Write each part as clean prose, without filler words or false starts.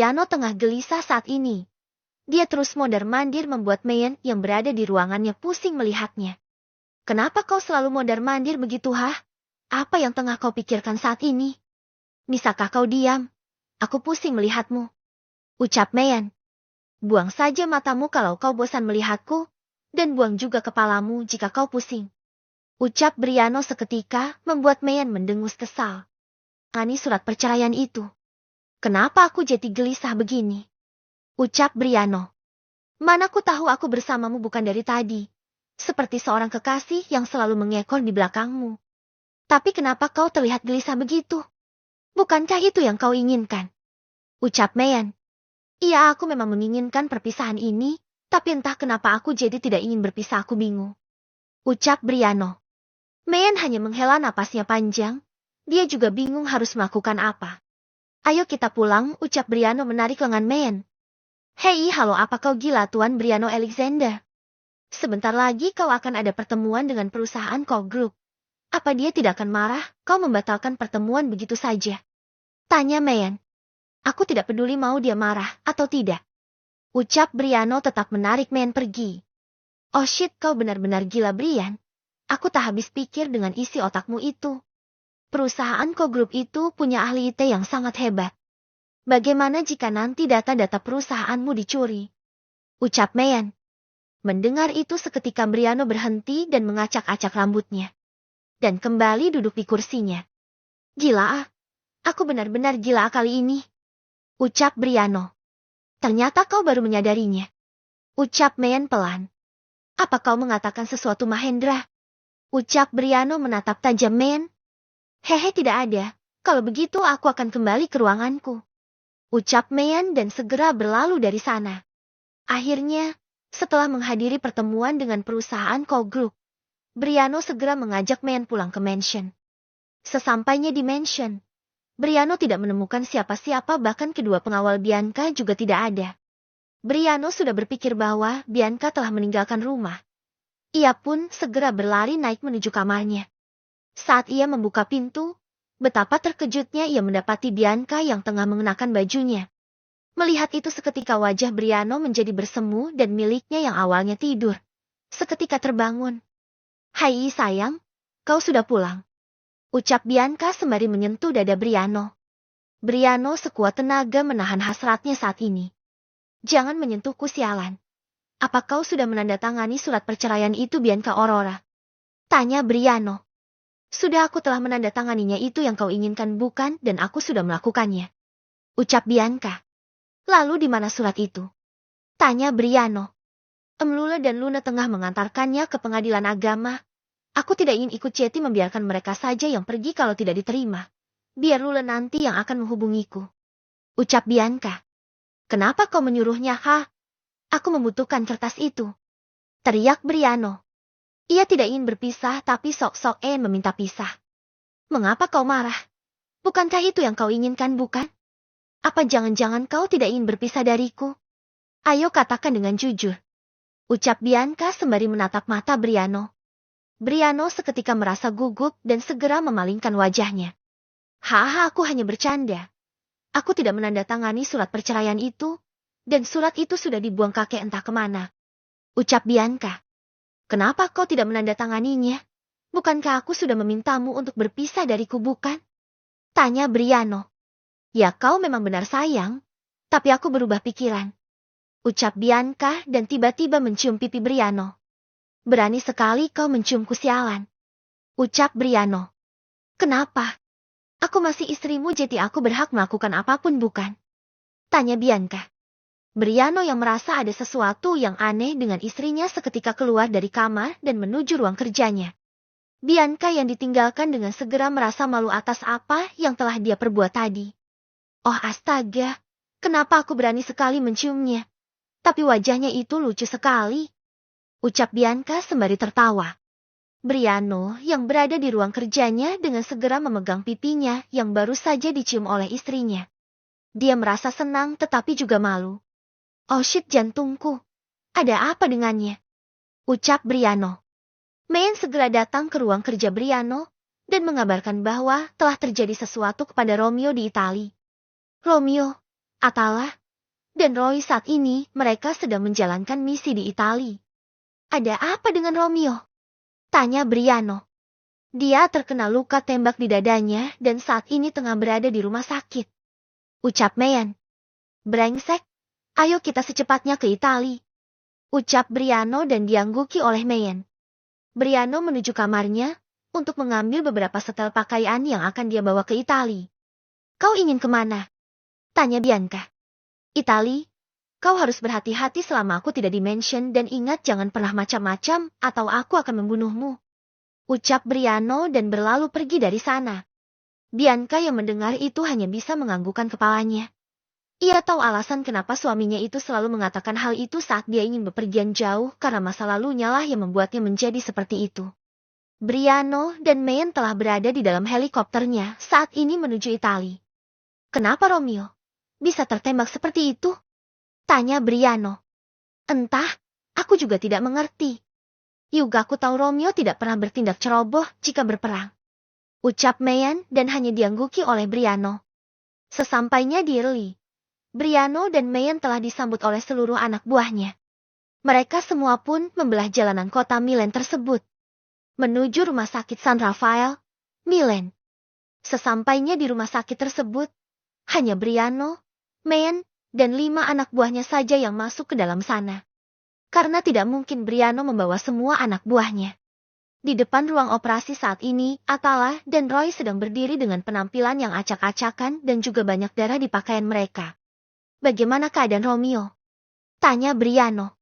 Briano tengah gelisah saat ini. Dia terus mondar-mandir membuat Mayan yang berada di ruangannya pusing melihatnya. Kenapa kau selalu mondar-mandir begitu, hah? Apa yang tengah kau pikirkan saat ini? Bisakah kau diam? Aku pusing melihatmu. Ucap Mayan. Buang saja matamu kalau kau bosan melihatku, dan buang juga kepalamu jika kau pusing. Ucap Briano seketika membuat Mayan mendengus kesal. Ani surat perceraian itu. Kenapa aku jadi gelisah begini? Ucap Briano. Mana ku tahu aku bersamamu bukan dari tadi. Seperti seorang kekasih yang selalu mengekor di belakangmu. Tapi kenapa kau terlihat gelisah begitu? Bukankah itu yang kau inginkan? Ucap Mayan. Iya, aku memang menginginkan perpisahan ini, tapi entah kenapa aku jadi tidak ingin berpisah, aku bingung. Ucap Briano. Mayan hanya menghela napasnya panjang, dia juga bingung harus melakukan apa. Ayo kita pulang, ucap Briano menarik lengan Mayan. Hei, halo, apa kau gila, Tuan Briano Alexander? Sebentar lagi kau akan ada pertemuan dengan perusahaan Core Group. Apa dia tidak akan marah kau membatalkan pertemuan begitu saja? Tanya Mayan. Aku tidak peduli mau dia marah atau tidak. Ucap Briano tetap menarik Mayan pergi. Oh shit, kau benar-benar gila, Brian. Aku tak habis pikir dengan isi otakmu itu. Perusahaan Core Group itu punya ahli IT yang sangat hebat. Bagaimana jika nanti data-data perusahaanmu dicuri? Ucap Mayan. Mendengar itu seketika Briano berhenti dan mengacak-acak rambutnya. Dan kembali duduk di kursinya. Gila ah, aku benar-benar gila kali ini. Ucap Briano. Ternyata kau baru menyadarinya. Ucap Mayan pelan. Apa kau mengatakan sesuatu, Mahendra? Ucap Briano menatap tajam Mayan. Hehe, tidak ada. Kalau begitu aku akan kembali ke ruanganku. Ucap Mayan dan segera berlalu dari sana. Akhirnya, setelah menghadiri pertemuan dengan perusahaan Core Group, Briano segera mengajak Mayan pulang ke mansion. Sesampainya di mansion, Briano tidak menemukan siapa-siapa, bahkan kedua pengawal Bianca juga tidak ada. Briano sudah berpikir bahwa Bianca telah meninggalkan rumah. Ia pun segera berlari naik menuju kamarnya. Saat ia membuka pintu, betapa terkejutnya ia mendapati Bianca yang tengah mengenakan bajunya. Melihat itu seketika wajah Briano menjadi bersemu dan miliknya yang awalnya tidur seketika terbangun. Hai sayang, kau sudah pulang. Ucap Bianca sembari menyentuh dada Briano. Briano sekuat tenaga menahan hasratnya saat ini. Jangan menyentuhku, sialan. Apa kau sudah menandatangani surat perceraian itu, Bianca Aurora? Tanya Briano. Sudah, aku telah menandatanganinya, itu yang kau inginkan bukan, dan aku sudah melakukannya. Ucap Bianca. Lalu di mana surat itu? Tanya Briano. Lula dan Luna tengah mengantarkannya ke pengadilan agama. Aku tidak ingin ikut Ceti, membiarkan mereka saja yang pergi kalau tidak diterima. Biar Lula nanti yang akan menghubungiku. Ucap Bianca. Kenapa kau menyuruhnya, ha? Aku membutuhkan kertas itu. Teriak Briano. Ia tidak ingin berpisah tapi sok-sok meminta pisah. Mengapa kau marah? Bukankah itu yang kau inginkan, bukan? Apa jangan-jangan kau tidak ingin berpisah dariku? Ayo katakan dengan jujur. Ucap Bianca sembari menatap mata Briano. Briano seketika merasa gugup dan segera memalingkan wajahnya. Haha, aku hanya bercanda. Aku tidak menandatangani surat perceraian itu, dan surat itu sudah dibuang kakek entah kemana. Ucap Bianca. Kenapa kau tidak menandatanganinya? Bukankah aku sudah memintamu untuk berpisah dariku, bukan? Tanya Briano. Ya, kau memang benar sayang, tapi aku berubah pikiran. Ucap Bianca dan tiba-tiba mencium pipi Briano. Berani sekali kau menciumku, sialan. Ucap Briano. Kenapa? Aku masih istrimu, jadi aku berhak melakukan apapun, bukan? Tanya Bianca. Briano yang merasa ada sesuatu yang aneh dengan istrinya seketika keluar dari kamar dan menuju ruang kerjanya. Bianca yang ditinggalkan dengan segera merasa malu atas apa yang telah dia perbuat tadi. Oh astaga, kenapa aku berani sekali menciumnya? Tapi wajahnya itu lucu sekali. Ucap Bianca sembari tertawa. Briano yang berada di ruang kerjanya dengan segera memegang pipinya yang baru saja dicium oleh istrinya. Dia merasa senang tetapi juga malu. Oh shit, jantungku. Ada apa dengannya? Ucap Briano. Mayan segera datang ke ruang kerja Briano dan mengabarkan bahwa telah terjadi sesuatu kepada Romeo di Itali. Romeo, Atala dan Roy saat ini mereka sedang menjalankan misi di Italia. Ada apa dengan Romeo? Tanya Briano. Dia terkena luka tembak di dadanya dan saat ini tengah berada di rumah sakit. Ucap Meyan. Brengsek, ayo kita secepatnya ke Italia. Ucap Briano dan diangguki oleh Meyan. Briano menuju kamarnya untuk mengambil beberapa setel pakaian yang akan dia bawa ke Italia. Kau ingin kemana? Tanya Bianca. Italia, kau harus berhati-hati selama aku tidak di-mention dan ingat jangan pernah macam-macam atau aku akan membunuhmu. Ucap Briano dan berlalu pergi dari sana. Bianca yang mendengar itu hanya bisa menganggukkan kepalanya. Ia tahu alasan kenapa suaminya itu selalu mengatakan hal itu saat dia ingin bepergian jauh karena masa lalunya lah yang membuatnya menjadi seperti itu. Briano dan Meyan telah berada di dalam helikopternya saat ini menuju Italia. Kenapa Romeo bisa tertembak seperti itu? Tanya Briano. Entah, aku juga tidak mengerti. Juga aku tahu Romeo tidak pernah bertindak ceroboh jika berperang. Ucap Meyan dan hanya diangguki oleh Briano. Sesampainya di Italia, Briano dan Meyan telah disambut oleh seluruh anak buahnya. Mereka semua pun membelah jalanan kota Milan tersebut. Menuju rumah sakit San Rafael, Milan. Sesampainya di rumah sakit tersebut, hanya Briano, Meyan, dan 5 anak buahnya saja yang masuk ke dalam sana. Karena tidak mungkin Briano membawa semua anak buahnya. Di depan ruang operasi saat ini, Atala dan Roy sedang berdiri dengan penampilan yang acak-acakan dan juga banyak darah di pakaian mereka. Bagaimana keadaan Romeo? Tanya Briano.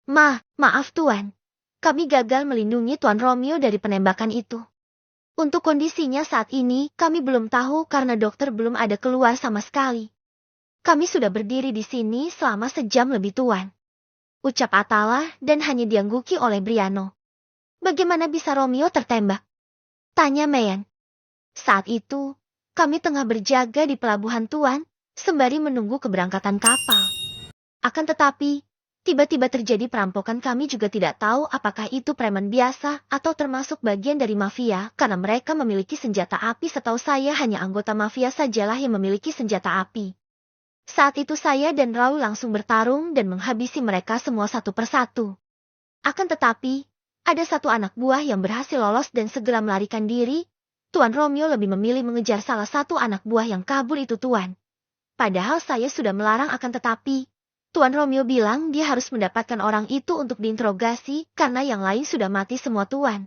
Maaf Tuan. Kami gagal melindungi Tuan Romeo dari penembakan itu. Untuk kondisinya saat ini, kami belum tahu karena dokter belum ada keluar sama sekali. Kami sudah berdiri di sini selama sejam lebih Tuan. Ucap Atala dan hanya diangguki oleh Briano. Bagaimana bisa Romeo tertembak? Tanya Meyan. Saat itu, kami tengah berjaga di pelabuhan Tuan, sembari menunggu keberangkatan kapal. Akan tetapi, tiba-tiba terjadi perampokan. Kami juga tidak tahu apakah itu preman biasa atau termasuk bagian dari mafia karena mereka memiliki senjata api. Setahu saya hanya anggota mafia sajalah yang memiliki senjata api. Saat itu saya dan Raul langsung bertarung dan menghabisi mereka semua satu persatu. Akan tetapi, ada satu anak buah yang berhasil lolos dan segera melarikan diri. Tuan Romeo lebih memilih mengejar salah satu anak buah yang kabur itu Tuan. Padahal saya sudah melarang akan tetapi, Tuan Romeo bilang dia harus mendapatkan orang itu untuk diinterogasi karena yang lain sudah mati semua Tuan.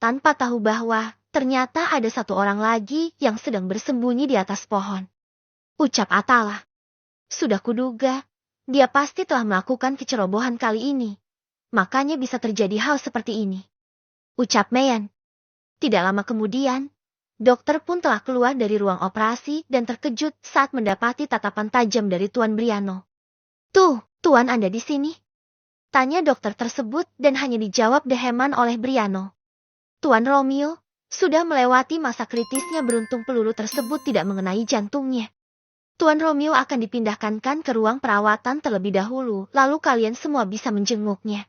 Tanpa tahu bahwa ternyata ada satu orang lagi yang sedang bersembunyi di atas pohon. Ucap Atala. Sudah kuduga, dia pasti telah melakukan kecerobohan kali ini. Makanya bisa terjadi hal seperti ini. Ucap Meyan. Tidak lama kemudian, dokter pun telah keluar dari ruang operasi dan terkejut saat mendapati tatapan tajam dari Tuan Briano. Tuan Anda di sini? Tanya dokter tersebut dan hanya dijawab deheman oleh Briano. Tuan Romeo, sudah melewati masa kritisnya beruntung peluru tersebut tidak mengenai jantungnya. Tuan Romeo akan dipindahkan ke ruang perawatan terlebih dahulu, lalu kalian semua bisa menjenguknya.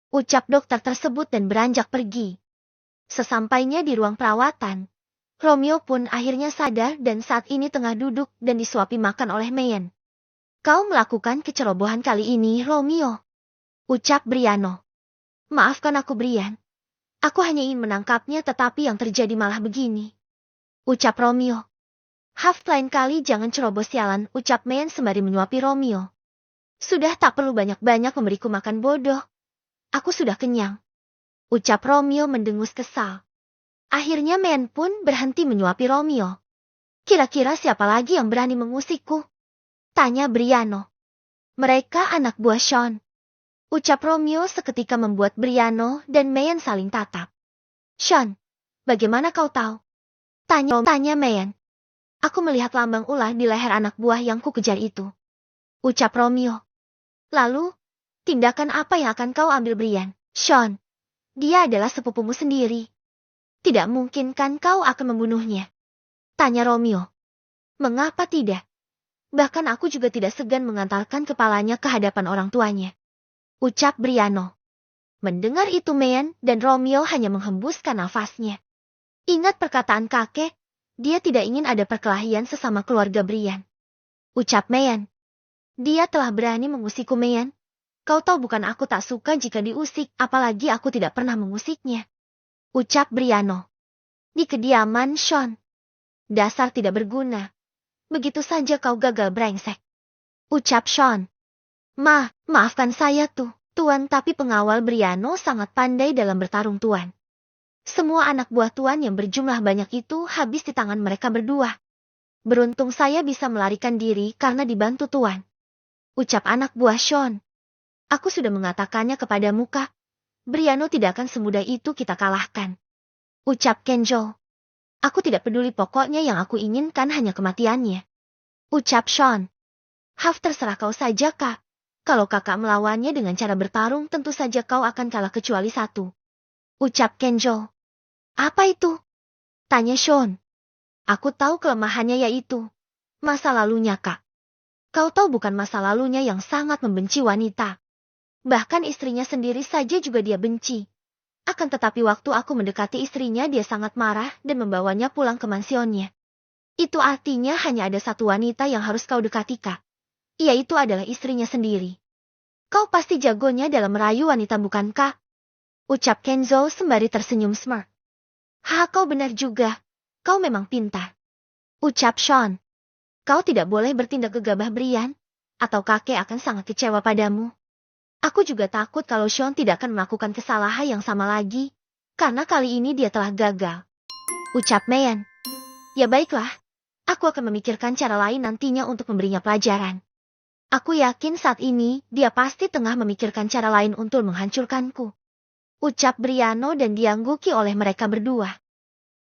Ucap dokter tersebut dan beranjak pergi. Sesampainya di ruang perawatan, Romeo pun akhirnya sadar dan saat ini tengah duduk dan disuapi makan oleh Meyan. Kau melakukan kecerobohan kali ini, Romeo. Ucap Briano. Maafkan aku, Brian. Aku hanya ingin menangkapnya tetapi yang terjadi malah begini. Ucap Romeo. Lain kali jangan ceroboh sialan, ucap Meyan sembari menyuapi Romeo. Sudah tak perlu banyak-banyak memberiku makan bodoh. Aku sudah kenyang. Ucap Romeo mendengus kesal. Akhirnya Meyan pun berhenti menyuapi Romeo. Kira-kira siapa lagi yang berani mengusikku? Tanya Briano. Mereka anak buah Sean. Ucap Romeo seketika membuat Briano dan Meyan saling tatap. Sean, bagaimana kau tahu? Tanya Meyan. Aku melihat lambang ular di leher anak buah yang ku kejar itu. Ucap Romeo. Lalu, tindakan apa yang akan kau ambil Brian? Sean, dia adalah sepupumu sendiri. Tidak mungkin kan kau akan membunuhnya? Tanya Romeo. Mengapa tidak? Bahkan aku juga tidak segan mengantarkan kepalanya ke hadapan orang tuanya. Ucap Briano. Mendengar itu Meyan dan Romeo hanya menghembuskan nafasnya. Ingat perkataan kakek, dia tidak ingin ada perkelahian sesama keluarga Brian. Ucap Mayan. Dia telah berani mengusikku, Mayan. Kau tahu bukan aku tak suka jika diusik, apalagi aku tidak pernah mengusiknya. Ucap Briano. Di kediaman Sean. Dasar tidak berguna. Begitu saja kau gagal brengsek. Ucap Sean. Maafkan saya Tuan, tapi pengawal Briano sangat pandai dalam bertarung, Tuan. Semua anak buah Tuan yang berjumlah banyak itu habis di tangan mereka berdua. Beruntung saya bisa melarikan diri karena dibantu Tuan. Ucap anak buah Sean. Aku sudah mengatakannya kepadamu, Kak. Briano tidak akan semudah itu kita kalahkan. Ucap Kenjo. Aku tidak peduli, pokoknya yang aku inginkan hanya kematiannya. Ucap Sean. Terserah kau saja, Kak. Kalau kakak melawannya dengan cara bertarung, tentu saja kau akan kalah kecuali satu. Ucap Kenjo. Apa itu? Tanya Sean. Aku tahu kelemahannya, yaitu masa lalunya, Kak. Kau tahu bukan masa lalunya yang sangat membenci wanita. Bahkan istrinya sendiri saja juga dia benci. Akan tetapi waktu aku mendekati istrinya, dia sangat marah dan membawanya pulang ke mansionnya. Itu artinya hanya ada satu wanita yang harus kau dekati, Kak. Yaitu adalah istrinya sendiri. Kau pasti jagonya dalam merayu wanita, bukan, Kak? Ucap Kenzo sembari tersenyum smart. Kau benar juga. Kau memang pintar. Ucap Sean. Kau tidak boleh bertindak gegabah, Brian, atau kakek akan sangat kecewa padamu. Aku juga takut kalau Sean tidak akan melakukan kesalahan yang sama lagi, karena kali ini dia telah gagal. Ucap Mayan. Ya baiklah, aku akan memikirkan cara lain nantinya untuk memberinya pelajaran. Aku yakin saat ini dia pasti tengah memikirkan cara lain untuk menghancurkanku. Ucap Briano dan diangguki oleh mereka berdua.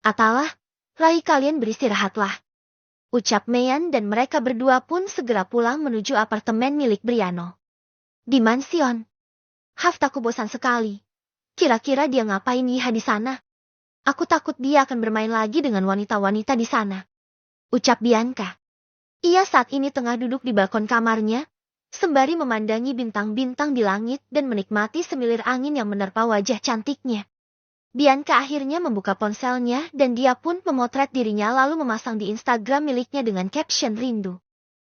Atalah, rai kalian beristirahatlah. Ucap Mayan dan mereka berdua pun segera pulang menuju apartemen milik Briano. Di mansion. Aku bosan sekali. Kira-kira dia ngapain di sana? Aku takut dia akan bermain lagi dengan wanita-wanita di sana. Ucap Bianca. Ia saat ini tengah duduk di balkon kamarnya, sembari memandangi bintang-bintang di langit dan menikmati semilir angin yang menerpa wajah cantiknya. Bianca akhirnya membuka ponselnya dan dia pun memotret dirinya lalu memasang di Instagram miliknya dengan caption rindu.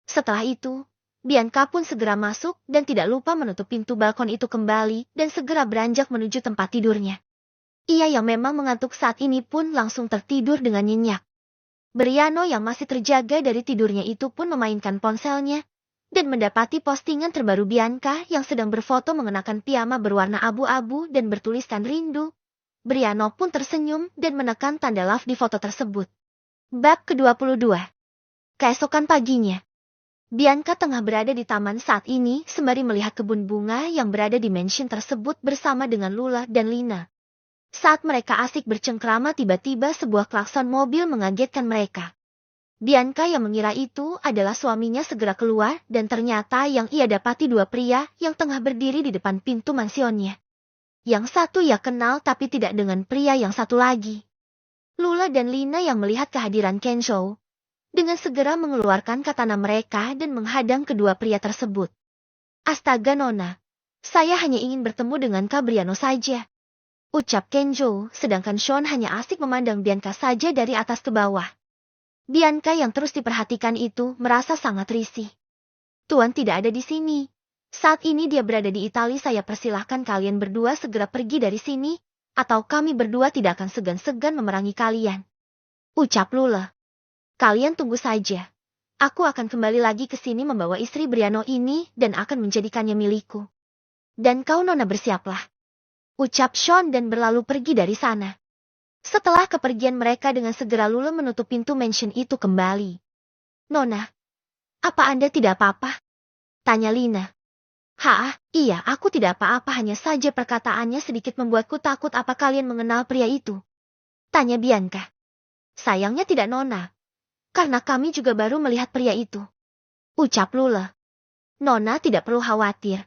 Setelah itu, Bianca pun segera masuk dan tidak lupa menutup pintu balkon itu kembali dan segera beranjak menuju tempat tidurnya. Ia yang memang mengantuk saat ini pun langsung tertidur dengan nyenyak. Briano yang masih terjaga dari tidurnya itu pun memainkan ponselnya dan mendapati postingan terbaru Bianca yang sedang berfoto mengenakan piyama berwarna abu-abu dan bertuliskan rindu. Briano pun tersenyum dan menekan tanda love di foto tersebut. Bab ke-22. Keesokan paginya, Bianca tengah berada di taman saat ini sembari melihat kebun bunga yang berada di mansion tersebut bersama dengan Lula dan Lina. Saat mereka asik bercengkrama, tiba-tiba sebuah klakson mobil mengagetkan mereka. Bianca yang mengira itu adalah suaminya segera keluar dan ternyata yang ia dapati dua pria yang tengah berdiri di depan pintu mansionnya. Yang satu ia kenal tapi tidak dengan pria yang satu lagi. Lula dan Lina yang melihat kehadiran Kenzo dengan segera mengeluarkan katana mereka dan menghadang kedua pria tersebut. Astaga Nona, saya hanya ingin bertemu dengan Kak Briano saja. Ucap Kenzo, sedangkan Sean hanya asik memandang Bianca saja dari atas ke bawah. Bianca yang terus diperhatikan itu merasa sangat risih. Tuan tidak ada di sini. Saat ini dia berada di Italia. Saya persilahkan kalian berdua segera pergi dari sini, atau kami berdua tidak akan segan-segan memerangi kalian. Ucap Lula. Kalian tunggu saja. Aku akan kembali lagi ke sini membawa istri Briano ini dan akan menjadikannya milikku. Dan kau Nona bersiaplah. Ucap Sean dan berlalu pergi dari sana. Setelah kepergian mereka dengan segera Lula menutup pintu mansion itu kembali. Nona, apa Anda tidak apa-apa? Tanya Lina. Iya, aku tidak apa-apa, hanya saja perkataannya sedikit membuatku takut. Apa kalian mengenal pria itu? Tanya Bianca. Sayangnya tidak Nona, karena kami juga baru melihat pria itu. Ucap Lula. Nona tidak perlu khawatir.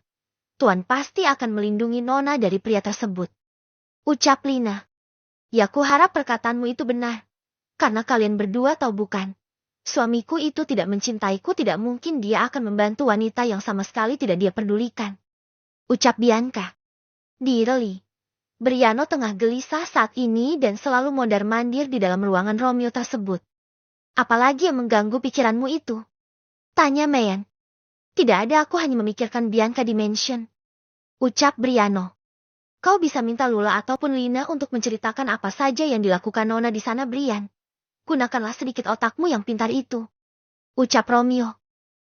Tuan pasti akan melindungi Nona dari pria tersebut. Ucap Lina. Ya, ku harap perkataanmu itu benar. Karena kalian berdua tahu bukan? Suamiku itu tidak mencintaiku, tidak mungkin dia akan membantu wanita yang sama sekali tidak dia pedulikan. Ucap Bianca. Direli. Briano tengah gelisah saat ini dan selalu mondar-mandir di dalam ruangan Romeo tersebut. Apalagi yang mengganggu pikiranmu itu? Tanya Mayan. Tidak ada, aku hanya memikirkan Bianca Dimension. Ucap Briano. Kau bisa minta Lula ataupun Lina untuk menceritakan apa saja yang dilakukan Nona di sana, Brian. Gunakanlah sedikit otakmu yang pintar itu. Ucap Romeo.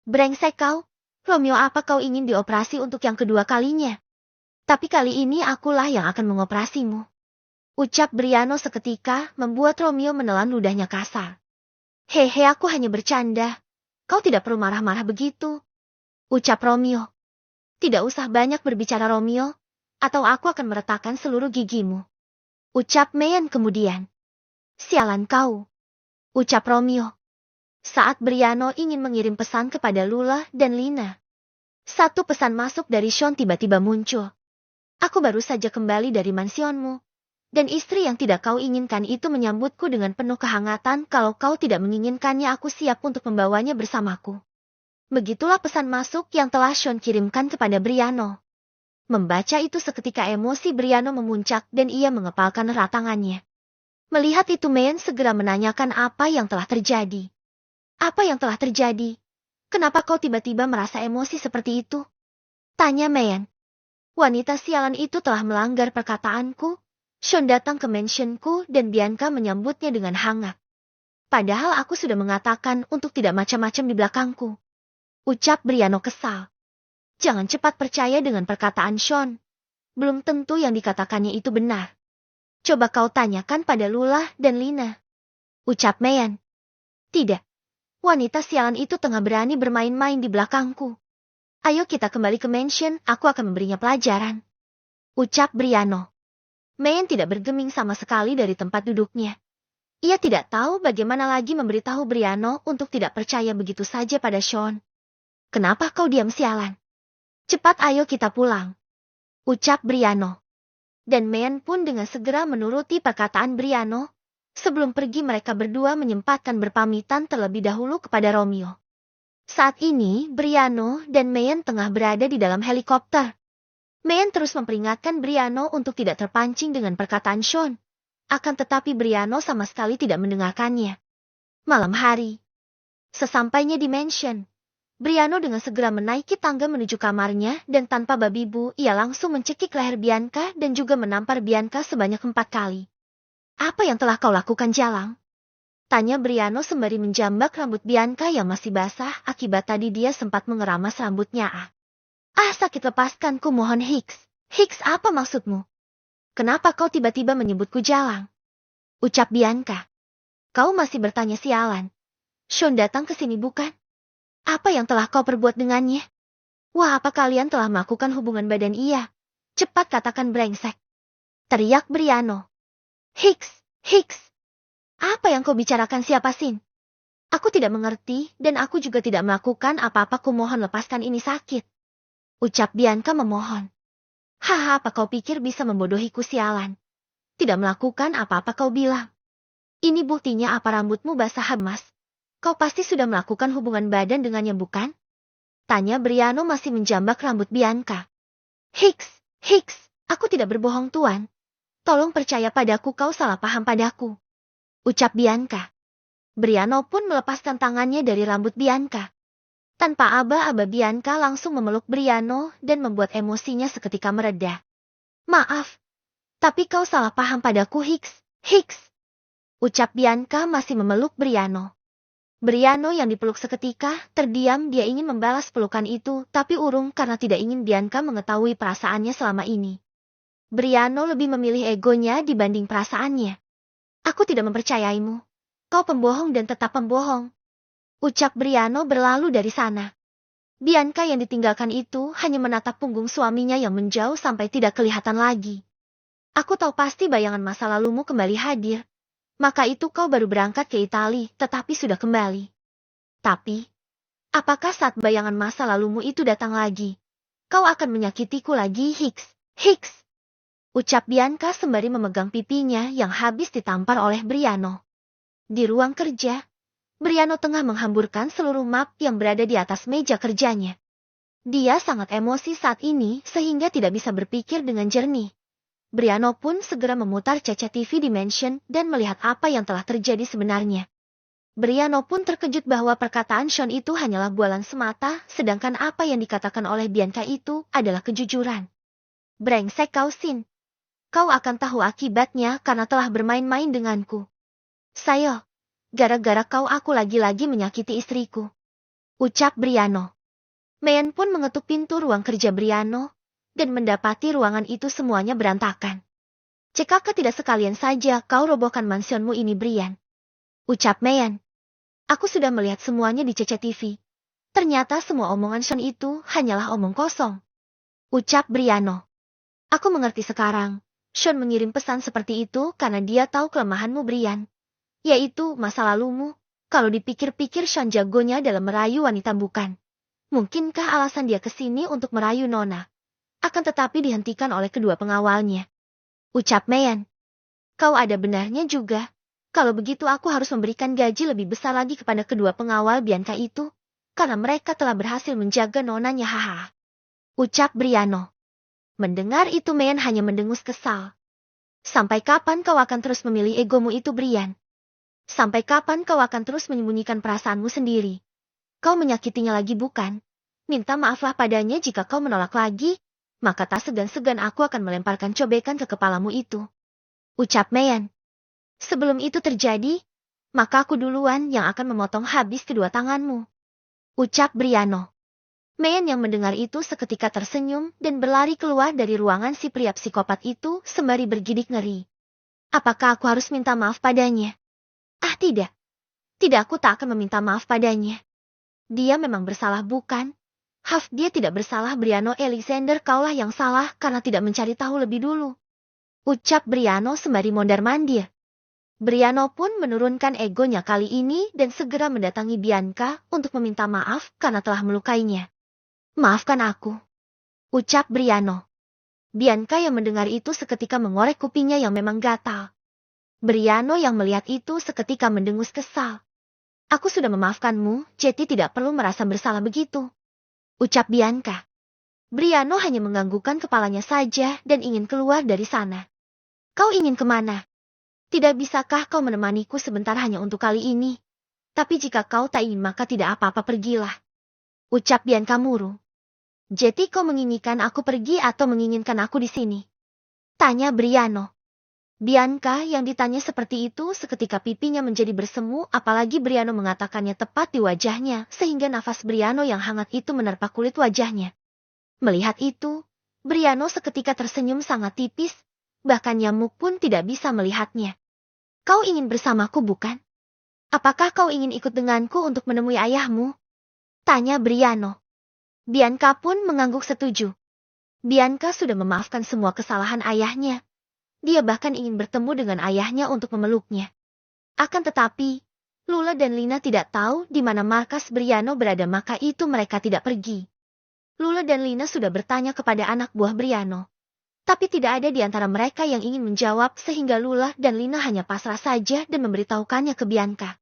Brengsek kau. Romeo, apa kau ingin dioperasi untuk yang kedua kalinya? Tapi kali ini akulah yang akan mengoperasimu. Ucap Briano seketika membuat Romeo menelan ludahnya kasar. Hehe, aku hanya bercanda. Kau tidak perlu marah-marah begitu. Ucap Romeo. Tidak usah banyak berbicara, Romeo, atau aku akan meretakkan seluruh gigimu. Ucap Mayan kemudian. Sialan kau. Ucap Romeo. Saat Briano ingin mengirim pesan kepada Lula dan Lina. Satu pesan masuk dari Sean tiba-tiba muncul. Aku baru saja kembali dari mansionmu. Dan istri yang tidak kau inginkan itu menyambutku dengan penuh kehangatan. Kalau kau tidak menginginkannya, aku siap untuk membawanya bersamaku. Begitulah pesan masuk yang telah Sean kirimkan kepada Briano. Membaca itu seketika emosi Briano memuncak dan ia mengepalkan erat tangannya. Melihat itu Mayan segera menanyakan apa yang telah terjadi. Apa yang telah terjadi? Kenapa kau tiba-tiba merasa emosi seperti itu? Tanya Mayan. Wanita sialan itu telah melanggar perkataanku. Sean datang ke mansionku dan Bianca menyambutnya dengan hangat. Padahal aku sudah mengatakan untuk tidak macam-macam di belakangku. Ucap Briano kesal. Jangan cepat percaya dengan perkataan Sean. Belum tentu yang dikatakannya itu benar. Coba kau tanyakan pada Lula dan Lina. Ucap Mayan. Tidak. Wanita sialan itu tengah berani bermain-main di belakangku. Ayo kita kembali ke mansion, aku akan memberinya pelajaran. Ucap Briano. Mayan tidak bergeming sama sekali dari tempat duduknya. Ia tidak tahu bagaimana lagi memberitahu Briano untuk tidak percaya begitu saja pada Sean. Kenapa kau diam, sialan? Cepat ayo kita pulang. Ucap Briano. Dan Mayan pun dengan segera menuruti perkataan Briano. Sebelum pergi mereka berdua menyempatkan berpamitan terlebih dahulu kepada Romeo. Saat ini Briano dan Mayan tengah berada di dalam helikopter. Mayan terus memperingatkan Briano untuk tidak terpancing dengan perkataan Sean. Akan tetapi Briano sama sekali tidak mendengarkannya. Malam hari. Sesampainya di mansion, Briano dengan segera menaiki tangga menuju kamarnya dan tanpa babi bu ia langsung mencekik leher Bianca dan juga menampar Bianca sebanyak 4 kali. Apa yang telah kau lakukan, Jalang? Tanya Briano sembari menjambak rambut Bianca yang masih basah akibat tadi dia sempat mengeramas rambutnya. Sakit, lepaskan ku mohon, Hicks. Hicks, apa maksudmu? Kenapa kau tiba-tiba menyebutku Jalang? Ucap Bianca. Kau masih bertanya, sialan. Sean datang ke sini bukan? Apa yang telah kau perbuat dengannya? Wah, apa kalian telah melakukan hubungan badan ia? Cepat katakan, brengsek. Teriak Briano. Hicks, Hicks. Apa yang kau bicarakan, siapa Sin? Aku tidak mengerti dan aku juga tidak melakukan apa-apa, ku mohon lepaskan, ini sakit. Ucap Bianca memohon. Haha, apa kau pikir bisa membodohiku, sialan? Tidak melakukan apa-apa kau bilang. Ini buktinya apa, rambutmu basah emas. Kau pasti sudah melakukan hubungan badan dengannya bukan? Tanya Briano masih menjambak rambut Bianca. Hicks, Hicks, aku tidak berbohong, Tuan. Tolong percaya padaku, kau salah paham padaku. Ucap Bianca. Briano pun melepaskan tangannya dari rambut Bianca. Tanpa aba-aba Bianca langsung memeluk Briano dan membuat emosinya seketika mereda. Maaf, tapi kau salah paham padaku, Hicks, Hicks. Ucap Bianca masih memeluk Briano. Briano yang dipeluk seketika, terdiam, dia ingin membalas pelukan itu, tapi urung karena tidak ingin Bianca mengetahui perasaannya selama ini. Briano lebih memilih egonya dibanding perasaannya. Aku tidak mempercayaimu. Kau pembohong dan tetap pembohong. Ucap Briano berlalu dari sana. Bianca yang ditinggalkan itu hanya menatap punggung suaminya yang menjauh sampai tidak kelihatan lagi. Aku tahu pasti bayangan masa lalumu kembali hadir. Maka itu kau baru berangkat ke Italia, tetapi sudah kembali. Tapi, apakah saat bayangan masa lalumu itu datang lagi, kau akan menyakitiku lagi, Hicks, Hicks? Ucap Bianca sembari memegang pipinya yang habis ditampar oleh Briano. Di ruang kerja, Briano tengah menghamburkan seluruh map yang berada di atas meja kerjanya. Dia sangat emosi saat ini sehingga tidak bisa berpikir dengan jernih. Briano pun segera memutar CCTV di mansion dan melihat apa yang telah terjadi sebenarnya. Briano pun terkejut bahwa perkataan Sean itu hanyalah bualan semata, sedangkan apa yang dikatakan oleh Bianca itu adalah kejujuran. Brengsek kau, Sin. Kau akan tahu akibatnya karena telah bermain-main denganku. Sayo, gara-gara kau aku lagi-lagi menyakiti istriku. Ucap Briano. Mayan pun mengetuk pintu ruang kerja Briano, dan mendapati ruangan itu semuanya berantakan. Cekakah tidak sekalian saja kau robohkan mansionmu ini, Brian? Ucap Mayan. Aku sudah melihat semuanya di CCTV. Ternyata semua omongan Sean itu hanyalah omong kosong. Ucap Briano. Aku mengerti sekarang. Sean mengirim pesan seperti itu karena dia tahu kelemahanmu, Brian. Yaitu masa lalumu. Kalau dipikir-pikir Sean jagonya dalam merayu wanita, bukan? Mungkinkah alasan dia kesini untuk merayu Nona? Akan tetapi dihentikan oleh kedua pengawalnya. Ucap Mayan. Kau ada benarnya juga. Kalau begitu aku harus memberikan gaji lebih besar lagi kepada kedua pengawal Bianca itu. Karena mereka telah berhasil menjaga nonanya, haha. Ucap Briano. Mendengar itu Mayan hanya mendengus kesal. Sampai kapan kau akan terus memilih egomu itu, Brian? Sampai kapan kau akan terus menyembunyikan perasaanmu sendiri? Kau menyakitinya lagi, bukan? Minta maaflah padanya jika kau menolak lagi. Maka tak segan-segan aku akan melemparkan cobekan ke kepalamu itu. Ucap Mayan. Sebelum itu terjadi, maka aku duluan yang akan memotong habis kedua tanganmu. Ucap Briano. Mayan yang mendengar itu seketika tersenyum dan berlari keluar dari ruangan si pria psikopat itu sembari bergidik ngeri. Apakah aku harus minta maaf padanya? Ah, tidak. Tidak, aku tak akan meminta maaf padanya. Dia memang bersalah, bukan? Dia tidak bersalah, Briano Alexander, kaulah yang salah karena tidak mencari tahu lebih dulu. Ucap Briano sembari mondar-mandir. Briano pun menurunkan egonya kali ini dan segera mendatangi Bianca untuk meminta maaf karena telah melukainya. Maafkan aku. Ucap Briano. Bianca yang mendengar itu seketika mengorek kupingnya yang memang gatal. Briano yang melihat itu seketika mendengus kesal. Aku sudah memaafkanmu, jadi tidak perlu merasa bersalah begitu. Ucap Bianca. Briano hanya menganggukkan kepalanya saja dan ingin keluar dari sana. Kau ingin kemana? Tidak bisakah kau menemaniku sebentar hanya untuk kali ini? Tapi jika kau tak ingin maka tidak apa-apa, pergilah. Ucap Bianca murung. Jadi kau menginginkan aku pergi atau menginginkan aku di sini? Tanya Briano. Bianca yang ditanya seperti itu seketika pipinya menjadi bersemu, apalagi Briano mengatakannya tepat di wajahnya sehingga nafas Briano yang hangat itu menerpa kulit wajahnya. Melihat itu, Briano seketika tersenyum sangat tipis, bahkan nyamuk pun tidak bisa melihatnya. Kau ingin bersamaku, bukan? Apakah kau ingin ikut denganku untuk menemui ayahmu? Tanya Briano. Bianca pun mengangguk setuju. Bianca sudah memaafkan semua kesalahan ayahnya. Dia bahkan ingin bertemu dengan ayahnya untuk memeluknya. Akan tetapi, Lula dan Lina tidak tahu di mana markas Briano berada, maka itu mereka tidak pergi. Lula dan Lina sudah bertanya kepada anak buah Briano. Tapi tidak ada di antara mereka yang ingin menjawab sehingga Lula dan Lina hanya pasrah saja dan memberitahukannya ke Bianca.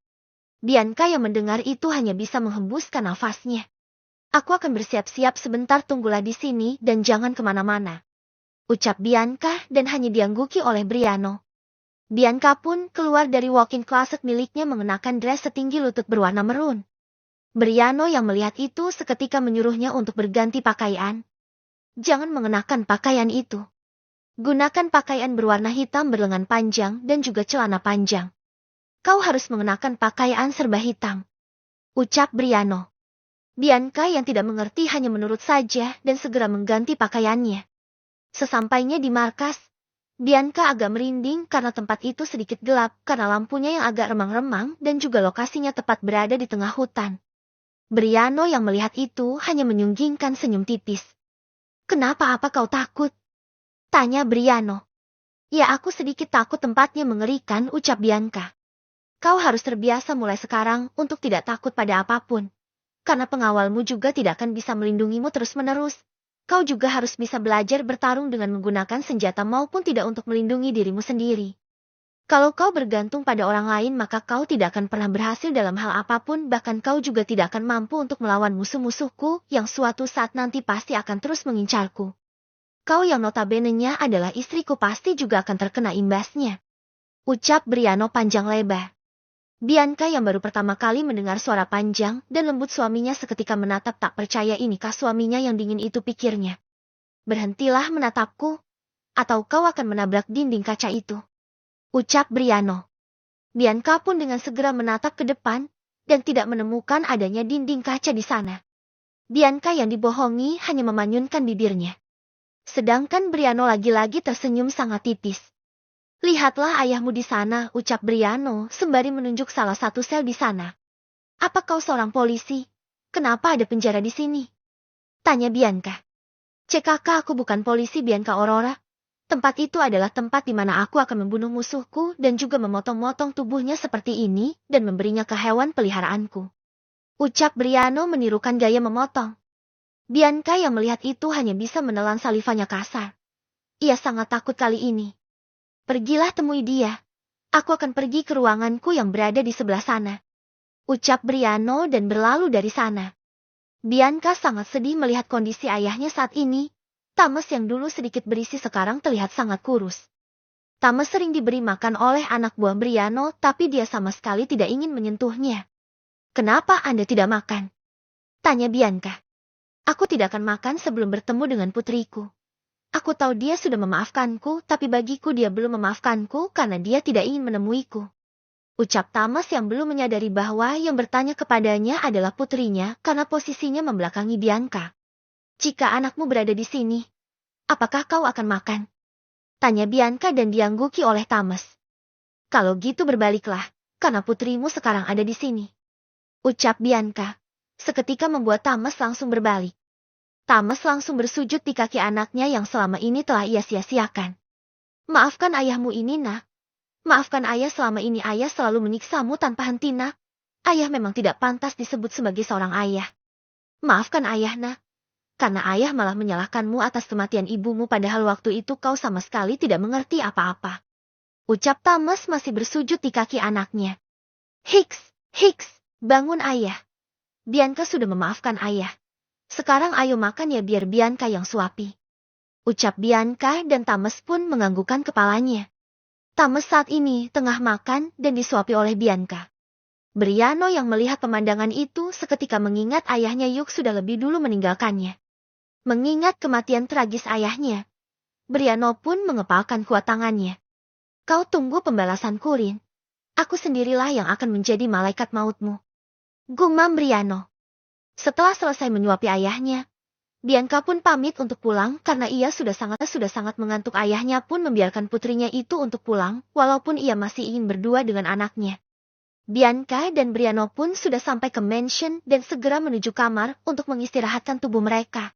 Bianca yang mendengar itu hanya bisa menghembuskan nafasnya. Aku akan bersiap-siap sebentar, tunggulah di sini dan jangan kemana-mana. Ucap Bianca dan hanya diangguki oleh Briano. Bianca pun keluar dari walk-in closet miliknya mengenakan dress setinggi lutut berwarna merun. Briano yang melihat itu seketika menyuruhnya untuk berganti pakaian. Jangan mengenakan pakaian itu. Gunakan pakaian berwarna hitam berlengan panjang dan juga celana panjang. Kau harus mengenakan pakaian serba hitam. Ucap Briano. Bianca yang tidak mengerti hanya menurut saja dan segera mengganti pakaiannya. Sesampainya di markas, Bianca agak merinding karena tempat itu sedikit gelap karena lampunya yang agak remang-remang dan juga lokasinya tepat berada di tengah hutan. Briano yang melihat itu hanya menyunggingkan senyum tipis. Kenapa, apa kau takut? Tanya Briano. Ya, aku sedikit takut, tempatnya mengerikan, ucap Bianca. Kau harus terbiasa mulai sekarang untuk tidak takut pada apapun. Karena pengawalmu juga tidak akan bisa melindungimu terus-menerus. Kau juga harus bisa belajar bertarung dengan menggunakan senjata maupun tidak untuk melindungi dirimu sendiri. Kalau kau bergantung pada orang lain maka kau tidak akan pernah berhasil dalam hal apapun, bahkan kau juga tidak akan mampu untuk melawan musuh-musuhku yang suatu saat nanti pasti akan terus mengincarku. Kau yang notabene-nya adalah istriku pasti juga akan terkena imbasnya. Ucap Briano panjang lebar. Bianca yang baru pertama kali mendengar suara panjang dan lembut suaminya seketika menatap tak percaya inikah suaminya yang dingin itu pikirnya. Berhentilah menatapku, atau kau akan menabrak dinding kaca itu. Ucap Briano. Bianca pun dengan segera menatap ke depan, dan tidak menemukan adanya dinding kaca di sana. Bianca yang dibohongi hanya memanyunkan bibirnya. Sedangkan Briano lagi-lagi tersenyum sangat tipis. Lihatlah ayahmu di sana, ucap Briano sembari menunjuk salah satu sel di sana. Apa kau seorang polisi? Kenapa ada penjara di sini? Tanya Bianca. Cekakak aku bukan polisi Bianca Aurora. Tempat itu adalah tempat di mana aku akan membunuh musuhku dan juga memotong-motong tubuhnya seperti ini dan memberinya ke hewan peliharaanku. Ucap Briano menirukan gaya memotong. Bianca yang melihat itu hanya bisa menelan salivanya kasar. Ia sangat takut kali ini. Pergilah temui dia. Aku akan pergi ke ruanganku yang berada di sebelah sana. Ucap Briano dan berlalu dari sana. Bianca sangat sedih melihat kondisi ayahnya saat ini. Thomas yang dulu sedikit berisi sekarang terlihat sangat kurus. Thomas sering diberi makan oleh anak buah Briano tapi dia sama sekali tidak ingin menyentuhnya. Kenapa Anda tidak makan? Tanya Bianca. Aku tidak akan makan sebelum bertemu dengan putriku. Aku tahu dia sudah memaafkanku, tapi bagiku dia belum memaafkanku karena dia tidak ingin menemuiku. Ucap Thomas yang belum menyadari bahwa yang bertanya kepadanya adalah putrinya karena posisinya membelakangi Bianca. Jika anakmu berada di sini, apakah kau akan makan? Tanya Bianca dan diangguki oleh Thomas. Kalau gitu berbaliklah, karena putrimu sekarang ada di sini. Ucap Bianca, seketika membuat Thomas langsung berbalik. Thomas langsung bersujud di kaki anaknya yang selama ini telah ia sia-siakan. Maafkan ayahmu ini nak. Maafkan ayah selama ini ayah selalu menyiksamu tanpa henti nak. Ayah memang tidak pantas disebut sebagai seorang ayah. Maafkan ayah nak. Karena ayah malah menyalahkanmu atas kematian ibumu padahal waktu itu kau sama sekali tidak mengerti apa-apa. Ucap Thomas masih bersujud di kaki anaknya. Hicks, bangun ayah. Bianca sudah memaafkan ayah. Sekarang ayo makan ya biar Bianca yang suapi. Ucap Bianca dan Thomas pun menganggukkan kepalanya. Thomas saat ini tengah makan dan disuapi oleh Bianca. Briano yang melihat pemandangan itu seketika mengingat ayahnya Yuk sudah lebih dulu meninggalkannya. Mengingat kematian tragis ayahnya, Briano pun mengepalkan kuat tangannya. Kau tunggu pembalasan Kurin. Aku sendirilah yang akan menjadi malaikat mautmu. Gumam Briano. Setelah selesai menyuapi ayahnya, Bianca pun pamit untuk pulang karena ia sudah sangat mengantuk. Ayahnya pun membiarkan putrinya itu untuk pulang, walaupun ia masih ingin berdua dengan anaknya. Bianca dan Briano pun sudah sampai ke mansion dan segera menuju kamar untuk mengistirahatkan tubuh mereka.